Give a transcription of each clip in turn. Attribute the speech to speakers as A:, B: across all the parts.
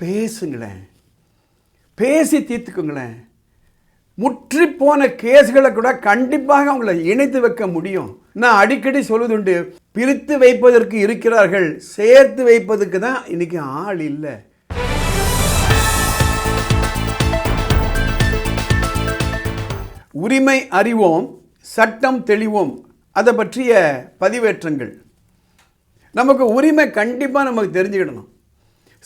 A: பேசுங்களேன், பேசி தீர்த்துக்குங்களேன். முற்றிப்போன கேஸ்களை கூட கண்டிப்பாக அவங்கள இணைத்து வைக்க முடியும். நான் அடிக்கடி சொல்வதுண்டு, பிரித்து வைப்பதற்கு இருக்கிறார்கள், சேர்த்து வைப்பதற்கு தான் இன்னைக்கு ஆள் இல்லை. உரிமை அறிவோம், சட்டம் தெளிவோம், அதை பற்றிய பதிவேற்றங்கள். நமக்கு உரிமை கண்டிப்பாக நமக்கு தெரிஞ்சுக்கிடணும்.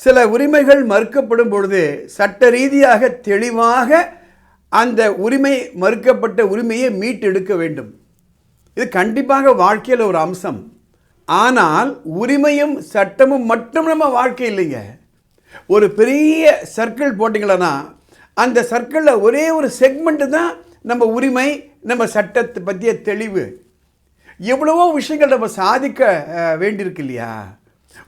A: சில உரிமைகள் மறுக்கப்படும் பொழுது சட்ட ரீதியாக தெளிவாக அந்த உரிமை மறுக்கப்பட்ட உரிமையை மீட்டெடுக்க வேண்டும். இது கண்டிப்பாக வாழ்க்கையில் ஒரு அம்சம். ஆனால் உரிமையும் சட்டமும் மட்டும் நம்ம வாழ்க்கை இல்லைங்க. ஒரு பெரிய சர்க்கிள் போட்டிங்களன்னா அந்த சர்க்கிளில் ஒரே ஒரு செக்மெண்ட்டு தான் நம்ம உரிமை, நம்ம சட்டத்தை பற்றிய தெளிவு. எவ்வளவோ விஷயங்கள் நம்ம சாதிக்க வேண்டியிருக்கு இல்லையா?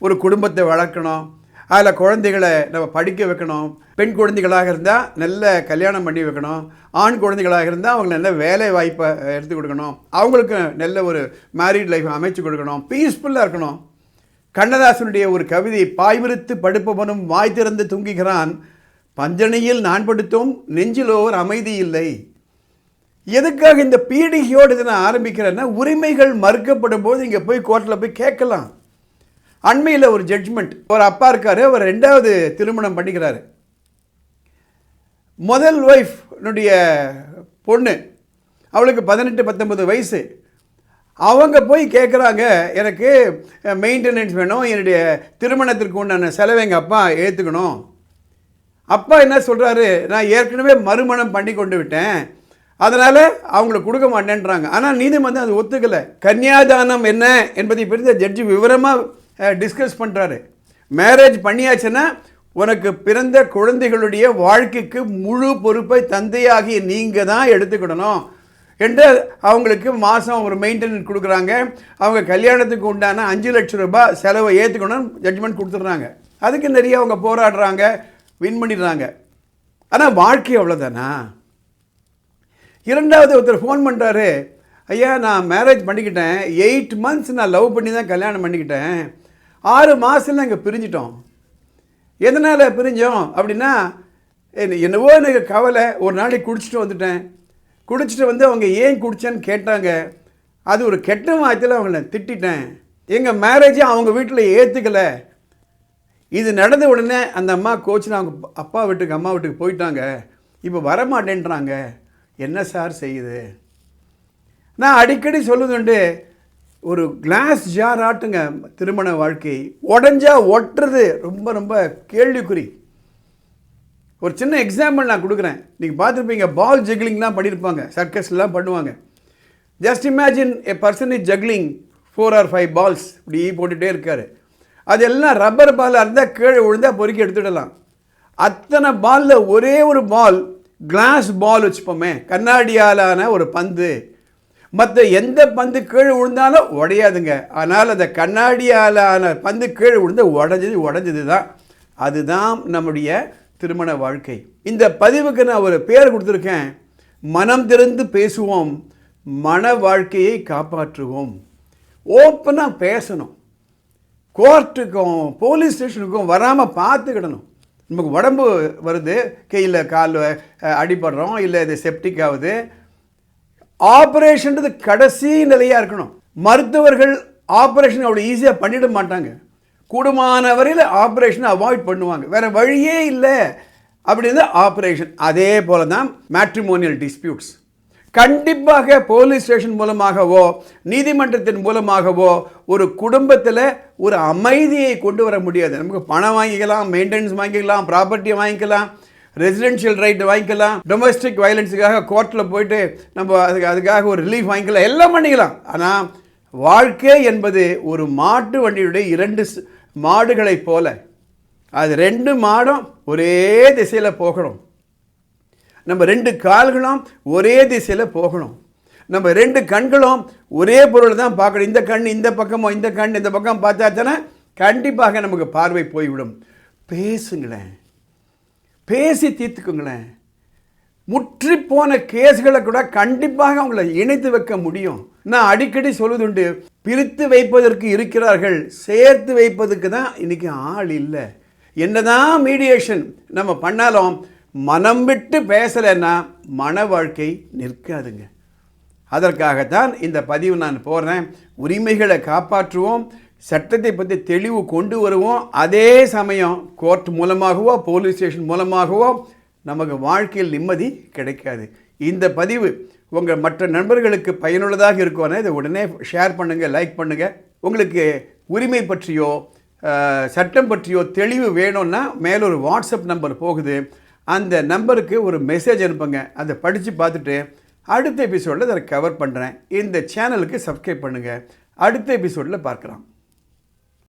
A: ஒரு குடும்பத்தை வளர்க்கணும், அதில் குழந்தைகளை நம்ம படிக்க வைக்கணும். பெண் குழந்தைகளாக இருந்தால் நல்ல கல்யாணம் பண்ணி வைக்கணும். ஆண் குழந்தைகளாக இருந்தால் அவங்க நல்ல வேலை வாய்ப்பை எடுத்து கொடுக்கணும். அவங்களுக்கு நல்ல ஒரு மேரிட் லைஃப் அமைச்சு கொடுக்கணும். பீஸ்ஃபுல்லாக இருக்கணும். கண்ணதாசனுடைய ஒரு கவிதை, பாய்விருத்து படுப்பவனும் வாய் திறந்து தூங்குகிறான், பஞ்சனையில் நான் படுத்தும் நெஞ்சிலோர் அமைதி இல்லை. எதுக்காக இந்த பீடிகையோடு இதை நான் ஆரம்பிக்கிறேன்னா, உரிமைகள் மறுக்கப்படும் போது இங்கே போய் கோர்ட்டில் போய் கேட்கலாம். அண்மையில் ஒரு ஜட்ஜ்மெண்ட், ஒரு அப்பா இருக்கார், அவர் 2வது திருமணம் பண்ணிக்கிறாரு. முதல் ஒய்ஃப்னுடைய பொண்ணு, அவளுக்கு 18-19 வயசு. அவங்க போய் கேட்குறாங்க, எனக்கு மெயின்டெனன்ஸ் வேணும், என்னுடைய திருமணத்திற்கு உண்டான செலவை எங்கள் அப்பா ஏற்றுக்கணும். அப்பா என்ன சொல்கிறாரு, நான் ஏற்கனவே மறுமணம் பண்ணி கொண்டு விட்டேன், அதனால் அவங்களுக்கு கொடுக்க மாட்டேன்றாங்க. ஆனால் நீதிமன்றம் அது ஒத்துக்கலை. கன்னியாதானம் என்ன என்பதை பற்றி ஜட்ஜி விவரமாக டிஸ்கஸ் பண்ணுறாரு. மேரேஜ் பண்ணியாச்சுன்னா உனக்கு பிறந்த குழந்தைகளுடைய வாழ்க்கைக்கு முழு பொறுப்பை தந்தையாகிய நீங்கள் தான் எடுத்துக்கிடணும் என்று அவங்களுக்கு மாதம் ஒரு மெயின்டெனன்ஸ் கொடுக்குறாங்க. அவங்க கல்யாணத்துக்கு உண்டான 5 லட்சம் ரூபாய் செலவை ஏற்றுக்கணும் ஜட்ஜ்மெண்ட் கொடுத்துட்றாங்க. அதுக்கு நிறைய அவங்க போராடுறாங்க, வின் பண்ணிடுறாங்க. ஆனால் வாழ்க்கை அவ்வளோதானா? 2வது ஒருத்தர் ஃபோன் பண்ணுறாரு, ஐயா நான் மேரேஜ் பண்ணிக்கிட்டேன், 8 months நான் லவ் பண்ணி தான் கல்யாணம் பண்ணிக்கிட்டேன், 6 மாதத்தில் நாங்கள் பிரிஞ்சிட்டோம். எதனால் பிரிஞ்சோம் அப்படின்னா, என்னவோ எனக்கு கவலை, ஒரு நாளைக்கு குடிச்சிட்டு வந்துட்டேன். குடிச்சிட்டு வந்து அவங்க ஏன் குடிச்சேன்னு கேட்டாங்க, அது ஒரு கெட்ட வார்த்தையில் அவங்கள திட்டிட்டேன். எங்கள் மேரேஜை அவங்க வீட்டில் ஏற்றுக்கலை. இது நடந்த உடனே அந்த அம்மா கோச்சில் அவங்க அப்பா வீட்டுக்கு அம்மா வீட்டுக்கு போயிட்டாங்க, இப்போ வரமாட்டேன்றாங்க. என்ன சார் செய்யுது? நான் அடிக்கடி சொல்லுதுண்டு, ஒரு கிளாஸ் ஜார் ஆட்டுங்க திருமண வாழ்க்கை. உடஞ்சா ஒட்டுறது ரொம்ப ரொம்ப கேள்விக்குறி. ஒரு சின்ன எக்ஸாம்பிள் நான் கொடுக்குறேன். நீங்கள் பார்த்துருப்பீங்க, பால் ஜக்லிங்லாம் பண்ணியிருப்பாங்க, சர்க்கஸ்லாம் பண்ணுவாங்க. Just imagine a person is juggling 4 or 5 balls இப்படி போட்டுகிட்டே இருக்கார். அதெல்லாம் ரப்பர் பாலாக இருந்தால் கீழே விழுந்தால் பொறுக்கி எடுத்துடலாம். அத்தனை பாலில் ஒரே ஒரு பால் கிளாஸ் பால் வச்சுப்போமே, கண்ணாடியாலான ஒரு பந்து. மற்ற எந்த பந்து கீழே விழுந்தாலும் உடையாதுங்க. ஆனால் அந்த கண்ணாடியாலான பந்து கீழே விழுந்து உடஞ்சது தான். அதுதான் நம்முடைய திருமண வாழ்க்கை. இந்த பதிவுக்கு நான் ஒரு பேர் கொடுத்துருக்கேன், மனம் திறந்து பேசுவோம், மன வாழ்க்கையை காப்பாற்றுவோம். ஓப்பனாக பேசணும். கோர்ட்டுக்கும் போலீஸ் ஸ்டேஷனுக்கும் வராமல் பார்த்துக்கிடணும். நமக்கு உடம்பு வருது, கையில் கால் அடிபடுறோம், இல்லை இது செப்டிக் ஆகுது, ஆப்ரேஷன்றது கடைசி நிலையாக இருக்கணும். மருத்துவர்கள் ஆப்ரேஷன் அவ்வளோ ஈஸியாக பண்ணிட மாட்டாங்க. கூடுமான வரையில் ஆப்ரேஷனை அவாய்ட் பண்ணுவாங்க, வேறு வழியே இல்லை அப்படின்னு ஆப்ரேஷன். அதே போல தான் மேட்ரிமோனியல் டிஸ்பியூட்ஸ். கண்டிப்பாக போலீஸ் ஸ்டேஷன் மூலமாகவோ நீதிமன்றத்தின் மூலமாகவோ ஒரு குடும்பத்தில் ஒரு அமைதியை கொண்டு வர முடியாது. நமக்கு பணம் வாங்கிக்கலாம், மெயின்டெனன்ஸ் வாங்கிக்கலாம், ப்ராப்பர்ட்டியை வாங்கிக்கலாம், ரெசிடென்ஷியல் ரைட் வாங்கிக்கலாம், டொமஸ்டிக் வயலன்ஸுக்காக கோர்ட்டில் போயிட்டு நம்ம அதுக்காக ஒரு ரிலீஃப் வாங்கிக்கலாம், எல்லாம் பண்ணிக்கலாம். ஆனால் வாழ்க்கை என்பது ஒரு மாட்டு வண்டியுடைய 2 மாடுகளைப் போல. அது 2 மாடும் ஒரே திசையில் போகணும். நம்ம 2 கால்களும் ஒரே திசையில் போகணும். நம்ம 2 கண்களும் ஒரே பொருள் தான் பார்க்கணும். இந்த கண் இந்த பக்கமோ இந்த கண் இந்த பக்கம் பார்த்தா தானே கண்டிப்பாக நமக்கு பார்வை போய்விடும். பேசுங்களேன், பேசி தீர்த்துக்குங்களேன். முற்றிப்போன கேஸ்களை கூட கண்டிப்பாக அவங்கள இணைத்து வைக்க முடியும். நான் அடிக்கடி சொல்வதுண்டு, பிரித்து வைப்பதற்கு இருக்கிறார்கள், சேர்த்து வைப்பதற்கு தான் இன்னைக்கு ஆள் இல்லை. என்னதான் மீடியேஷன் நம்ம பண்ணாலும் மனம் விட்டு பேசலைன்னா மன வாழ்க்கை நிற்காதுங்க. அதற்காகத்தான் இந்த பதிவு நான் போடுறேன். உரிமைகளை காப்பாற்றுவோம், சட்டத்தை பற்றி தெளிவு கொண்டு வருவோம். அதே சமயம் கோர்ட் மூலமாகவோ போலீஸ் ஸ்டேஷன் மூலமாகவோ நமக்கு வாழ்க்கையில் நிம்மதி கிடைக்காது. இந்த பதிவு உங்கள் மற்ற நண்பர்களுக்கு பயனுள்ளதாக இருக்கும்னா இதை உடனே ஷேர் பண்ணுங்கள், லைக் பண்ணுங்கள். உங்களுக்கு உரிமை பற்றியோ சட்டம் பற்றியோ தெளிவு வேணும்னா மேலொரு வாட்ஸ்அப் நம்பர் போகுது, அந்த நம்பருக்கு ஒரு மெசேஜ் அனுப்புங்க. அதை படித்து பார்த்துட்டு அடுத்த எபிசோடில் அதை கவர் பண்ணுறேன். இந்த சேனலுக்கு சப்ஸ்கிரைப் பண்ணுங்கள். அடுத்த எபிசோடில் பார்க்கலாம்.